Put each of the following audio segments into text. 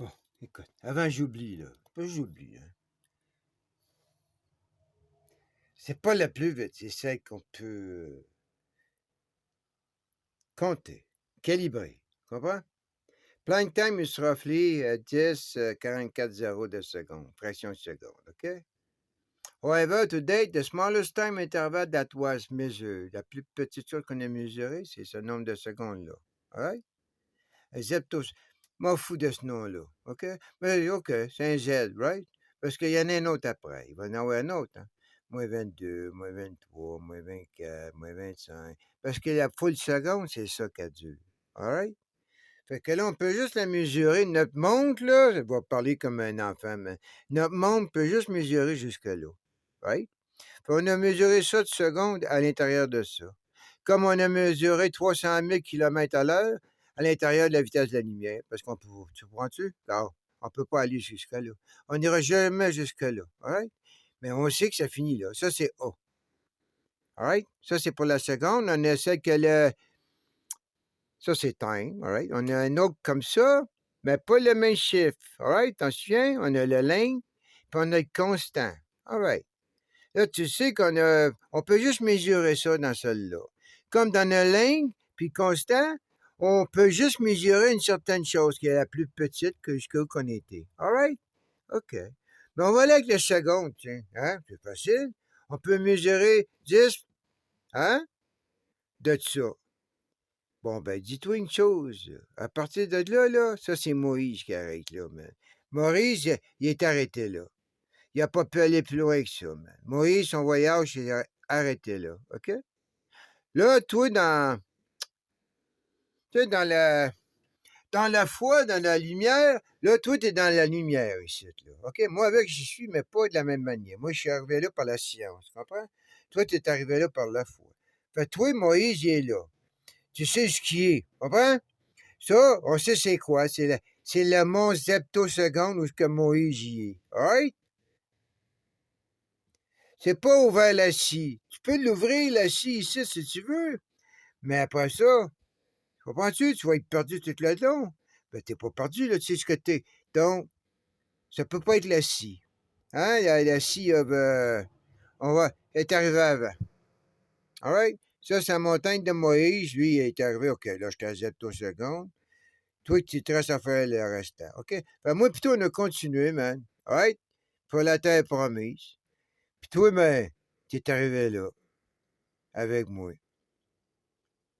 Bon, écoute, avant j'oublie, là. Pas j'oublie, hein. C'est pas la plus vite, c'est celle qu'on peut compter, calibrer. Comprends? Flying time is roughly 10 44 de seconde, fraction de seconde, OK? However, to date, the smallest time interval that was measured, la plus petite chose qu'on a mesurée, c'est ce nombre de secondes-là. All right? Zeptos. M'en fous de ce nom-là, OK? Mais OK, c'est un Z, right? Parce qu'il y en a un autre après. Il va y en avoir un autre, hein? Moins 22, moins 23, moins 24, moins 25. Parce que la full seconde, c'est ça qu'elle dure. All right? Fait que là, on peut juste la mesurer. Notre montre, là, je vais parler comme un enfant, mais notre montre peut juste mesurer jusque-là. Right? Fait on a mesuré ça de secondes à l'intérieur de ça. Comme on a mesuré 300 000 km à l'heure à l'intérieur de la vitesse de la lumière. Parce qu'on peut, tu comprends-tu? Alors, on ne peut pas aller jusque-là. On n'ira jamais jusque-là. All right? Mais on sait que ça finit là. Ça, c'est A. All right? Ça, c'est pour la seconde. On a celle que le. Ça, c'est time. All right? On a un autre comme ça, mais pas le même chiffre. All right? T'en souviens? On a le length, puis on a le constant. All right? Là, tu sais on peut juste mesurer ça dans celle-là. Comme dans le length, puis constant, on peut juste mesurer une certaine chose qui est la plus petite que ce qu'on était. All right? OK. Mais on va aller avec les secondes, tiens. Hein? C'est facile. On peut mesurer 10, hein? De ça. Bon, ben, dis-toi une chose. À partir de là, ça, c'est Moïse qui arrête là, man. Moïse, il est arrêté là. Il n'a pas pu aller plus loin que ça, man. Moïse, son voyage, il est arrêté là, OK? Là, toi, tu sais, dans la foi, dans la lumière, là, toi, t'es dans la lumière ici, là, OK? Moi, avec, j'y suis, mais pas de la même manière. Moi, je suis arrivé là par la science, tu comprends? Toi, t'es arrivé là par la foi. Fait que toi, Moïse, il est là. Tu sais ce qui est, comprends? Ça, on sait c'est quoi. C'est le mont Septoseconde où que Moïse y est. All right? C'est pas ouvert la scie. Tu peux l'ouvrir, la scie, ici, si tu veux. Mais après ça, comprends-tu? Tu vas être perdu tout le long. Ben, t'es pas perdu, là, tu sais ce que t'es. Donc, ça peut pas être la scie. Hein? La scie, on va, elle est arrivée avant. All right? Ça, c'est la montagne de Moïse. Lui, il est arrivé. OK, là, je te Septoseconde. Toi, tu te restes à faire le restant. OK? Fait moi, plutôt, on a continué, man. All right? Pour la terre promise. Puis toi, ben, t'es arrivé là, avec moi.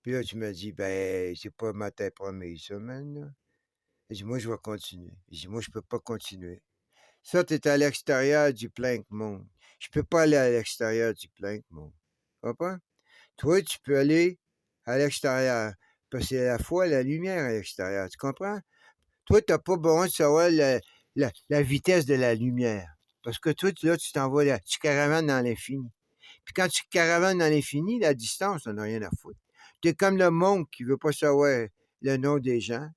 Puis là, tu m'as dit, ben, c'est pas ma terre promise, ça, man. Là. J'ai dit, moi, je vais continuer. J'ai dit, moi, je peux pas continuer. Ça, t'es à l'extérieur du Planck Monde. Je peux pas aller à l'extérieur du Planck Monde. Tu comprends? Toi, tu peux aller à l'extérieur. Parce que c'est la foi, la lumière à l'extérieur. Tu comprends? Toi, t'as pas besoin de savoir la vitesse de la lumière. Parce que toi, là, tu t'envoies là, tu caravanes dans l'infini. Puis quand tu caravanes dans l'infini, la distance, t'en as rien à foutre. T'es comme le monde qui veut pas savoir le nom des gens.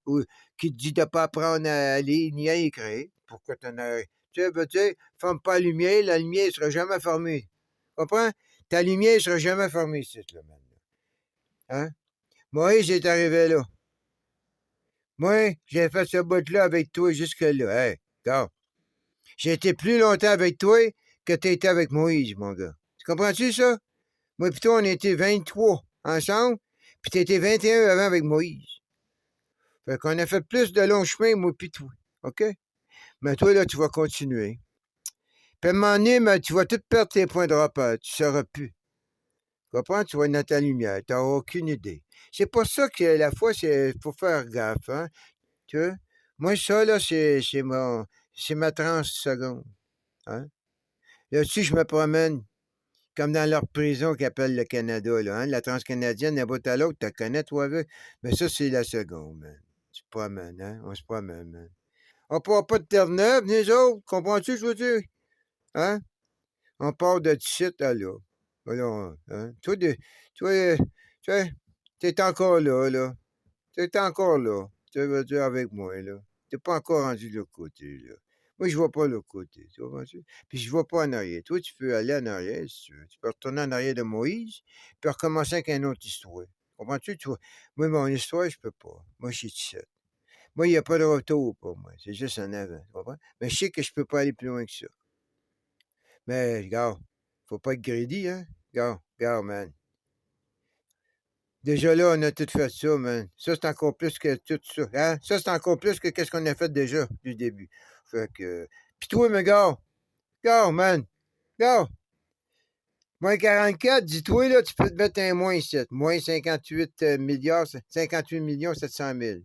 Ou qui te dit de pas apprendre à lire ni à écrire. Pourquoi t'en as. Tu sais, ferme pas la lumière ne sera jamais fermée. Tu comprends? Ta lumière ne sera jamais fermée, c'est là, maintenant. Hein? Moi, j'ai arrivé là. Moi, j'ai fait ce bout-là avec toi jusque-là. Hey, regarde. J'ai été plus longtemps avec toi que tu été avec Moïse, mon gars. Tu comprends-tu ça? Moi plutôt, on était 23 ensemble, puis tu étais 21 avant avec Moïse. Fait qu'on a fait plus de long chemin, moi puis toi. OK? Mais toi, là, tu vas continuer. Puis à un moment donné, mais tu vas tout perdre tes points de repère. Tu ne sauras plus. Tu comprends? Tu vas être dans ta lumière. Tu n'auras aucune idée. C'est pour ça que la foi, c'est faut faire gaffe, hein? Tu vois? Moi, ça, là, c'est ma 30 secondes. Hein? Là-dessus, je me promène comme dans leur prison qu'ils appellent le Canada, là, hein? La transcanadienne, d'un bout à l'autre, tu connais, toi, avec? Mais ça, c'est la seconde, man. Tu te promènes, hein? On se promène, man. On part pas de Terre-Neuve, nous autres. Comprends-tu, je veux dire? Hein? On part de site à là. Voilà, hein? Toi, t'es encore là. T'es encore là. Tu veux dire avec moi, là. T'es pas encore rendu de l'autre côté, là. Moi, je vois pas l'autre côté, tu comprends-tu? Puis je vois pas en arrière. Toi, tu peux aller en arrière, si tu veux. Tu peux retourner en arrière de Moïse, puis recommencer avec une autre histoire. Comprends-tu? Tu vois? Moi, mon histoire, je peux pas. Moi, je suis ici. Moi, il n'y a pas de retour pour moi. C'est juste en avant. Tu comprends? Mais je sais que je peux pas aller plus loin que ça. Mais, regarde, faut pas être greedy, hein? Regarde, man. Déjà là, on a tout fait ça, man. Ça, c'est encore plus que tout ça. Hein? Ça, c'est encore plus que qu'est-ce qu'on a fait déjà du début. Fait que. Pis toi, mais regarde, man. Regarde. Moins 44, dis-toi, là, tu peux te mettre un moins 7. Moins 58 milliards, 58 millions 700 000.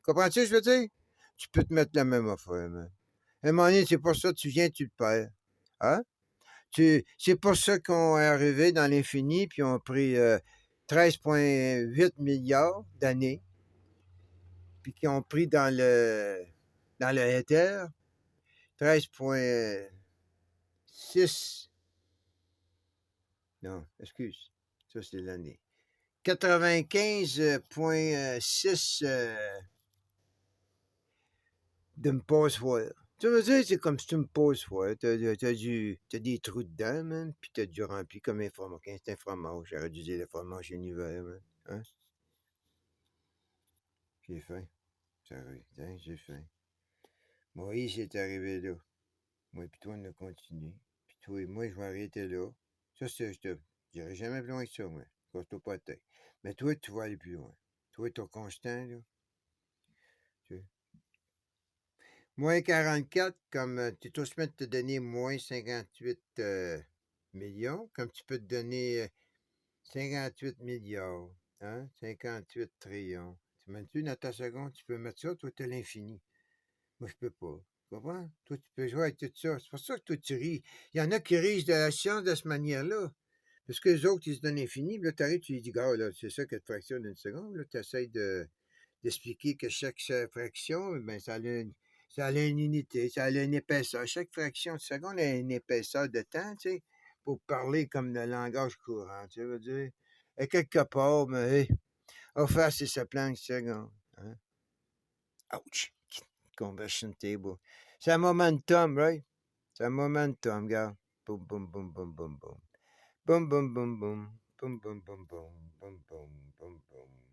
Comprends-tu ce que je veux dire? Tu peux te mettre la même affaire, man. À un moment donné, c'est pour ça que tu viens, tu le perds. Hein? C'est pour ça qu'on est arrivé dans l'infini, puis on a pris 13,8 milliards d'années, puis qu'ils ont pris dans le éther 13,6. Non, excuse. Ça, c'est l'année. 95,6 de me passe voir. Tu veux dire, c'est comme si tu me poses voir. T'as des trous dedans, man, puis t'as dû remplir comme un fromage. C'est un fromage. J'aurais dû dire le fromage univers, man. Hein? J'ai faim. Sérieux, hein, j'ai faim. Moïse est arrivé là. Moi, puis toi, on a continué. Puis toi et moi, je vais arrêter là. Ça, je te dirai jamais plus loin que ça, moi. Casse-toi pas la tête. Mais toi, tu vas aller plus loin. Toi, ton constant, là. Tu... Moins 44, comme tu es tout de te donner moins 58 millions, comme tu peux te donner 58 milliards, hein? 58 trillions. Tu mets-tu dans ta seconde, tu peux mettre ça, toi, tu as l'infini. Moi, je peux pas. Tu comprends? Toi, tu peux jouer avec tout ça. C'est pour ça que toi, tu ris. Il y en a qui rient de la science de cette manière-là. Parce que les autres, ils se donnent infini. Puis là, tu arrives, tu lui dis, gars, là, c'est ça que tu fractionnes d'une seconde. Là, tu essaies d'expliquer que chaque fraction, ben, ça a une unité, ça a une épaisseur. Chaque fraction de seconde a une épaisseur de temps, tu sais, pour parler comme le langage courant, tu veux dire. Et quelque part, mais, hey, on va faire c'est ça plein de secondes. Hein? Ouch! Conversion table. C'est un momentum, right? C'est un momentum, gars. Boum, boum, boum, boum, boum, boum. Boum, boum, boum, boum. Boum, boum, boum, boum. Boum, boum, boum, boum.